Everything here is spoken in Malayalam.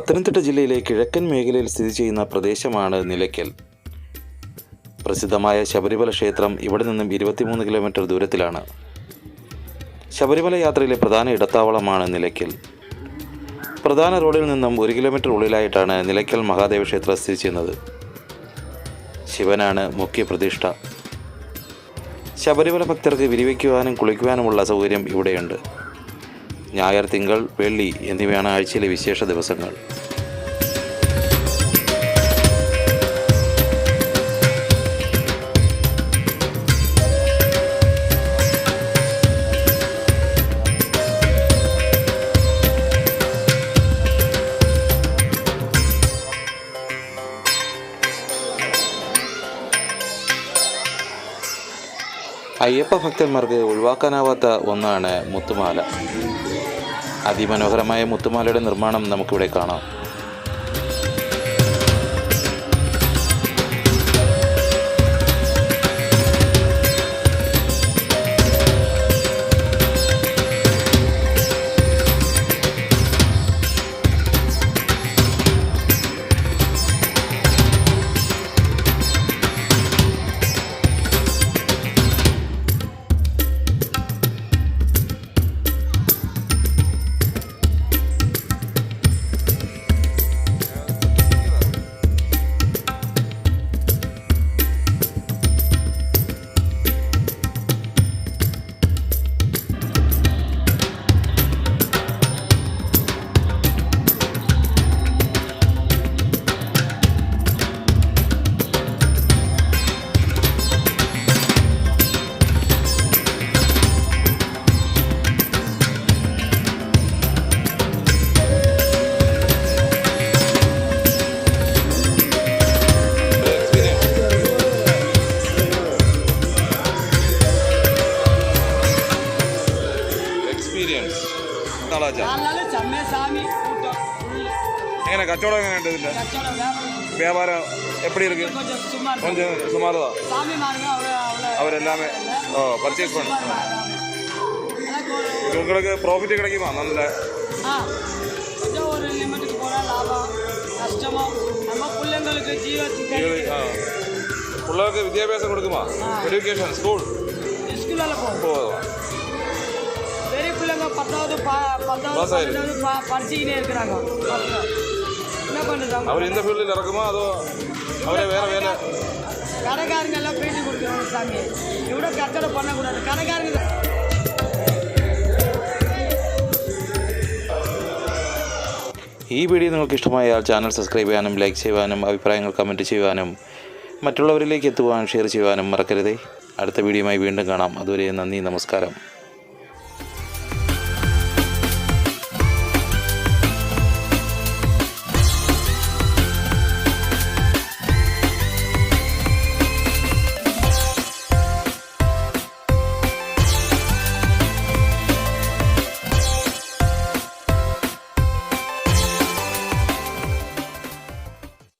പത്തനംതിട്ട ജില്ലയിലെ കിഴക്കൻ മേഖലയിൽ സ്ഥിതി ചെയ്യുന്ന പ്രദേശമാണ് നിലയ്ക്കൽ. പ്രസിദ്ധമായ ശബരിമല ക്ഷേത്രം ഇവിടെ നിന്നും 23 കിലോമീറ്റർ ദൂരത്തിലാണ്. ശബരിമല യാത്രയിലെ പ്രധാന ഇടത്താവളമാണ് നിലയ്ക്കൽ. പ്രധാന റോഡിൽ നിന്നും 1 കിലോമീറ്റർ ഉള്ളിലായിട്ടാണ് നിലയ്ക്കൽ മഹാദേവ ക്ഷേത്രം സ്ഥിതി ചെയ്യുന്നത്. ശിവനാണ് മുഖ്യ പ്രതിഷ്ഠ. ശബരിമല ഭക്തർക്ക് വിരിവയ്ക്കുവാനും കുളിക്കുവാനുമുള്ള സൗകര്യം ഇവിടെയുണ്ട്. ഞായർ, തിങ്കൾ, വെള്ളി എന്നിവയാണ് ആഴ്ചയിലെ വിശേഷ ദിവസങ്ങൾ. അയ്യപ്പ ഭക്തന്മാർക്ക് ഒഴിവാക്കാനാവാത്ത ഒന്നാണ് മുത്തുമാല. അതിമനോഹരമായ മുത്തുമാലയുടെ നിർമ്മാണം നമുക്കിവിടെ കാണാം. എങ്ങനെ കച്ചവടം എങ്ങനെയുണ്ട് ഇതിന്റെ വ്യാപാരം எப்படி இருக்கு? கொஞ்சம் சுமார் தான். அவர் எல்லாமே பர்ச்சேஸ் பண்ணும். உங்களுக்கு ப்ராஃபிட் கிடைக்குமா? நல்ல ஒரு லிமிட்டுக்கு போற லாபம் கஷ்டமோ நம்ம பிள்ளைங்களுக்கு பிள்ளைகளுக்கு வித்யாഭ്യാസം கொடுக்குமா? எஜுகேஷன் ஸ்கூல்ல போவோம். பெரிய பிள்ளைங்க 10வது 12வது படிச்சுக்கிட்டே இருக்கிறாங்க. என்ன பண்ணுறாங்க? அவர் இந்த ஃபீல்டில் இறக்குமா? அதோ அவரே வேறு வேலை கடைக்காரங்க எல்லாம் பேட்டி கொடுக்குறாங்க. சாமி இவ்வளோ கச்சடை பண்ணக்கூடாது. கடைக்காரங்க ഈ വീഡിയോ നിങ്ങൾക്ക് ഇഷ്ടമായാൽ ചാനൽ സബ്സ്ക്രൈബ് ചെയ്യാനും ലൈക്ക് ചെയ്യുവാനും അഭിപ്രായങ്ങൾ കമൻറ്റ് ചെയ്യുവാനും മറ്റുള്ളവരിലേക്ക് എത്തുവാൻ ഷെയർ ചെയ്യുവാനും മറക്കരുതേ. അടുത്ത വീഡിയോയുമായി വീണ്ടും കാണാം. അതുവരെ നന്ദി, നമസ്കാരം.